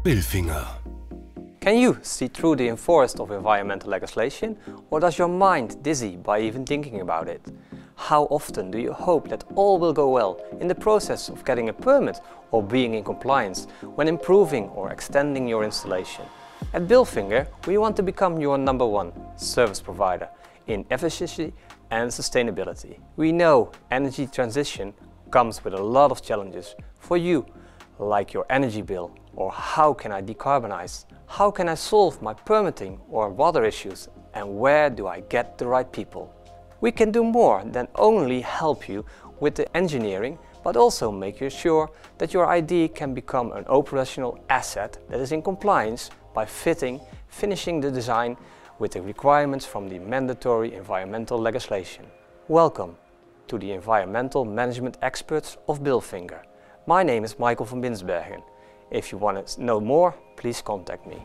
Bilfinger. Can you see through the forest of environmental legislation, or does your mind dizzy by even thinking about it? How often do you hope that all will go well in the process of getting a permit or being in compliance when improving or extending your installation? At Bilfinger, we want to become your #1 service provider in efficiency and sustainability. We know energy transition comes with a lot of challenges for you, like your energy bill, or how can I decarbonize? How can I solve my permitting or water issues, and where do I get the right people? We can do more than only help you with the engineering, but also make you sure that your idea can become an operational asset that is in compliance by finishing the design with the requirements from the mandatory environmental legislation. Welcome to the environmental management experts of Bilfinger. My name is Michael van Binsbergen. If you want to know more, please contact me.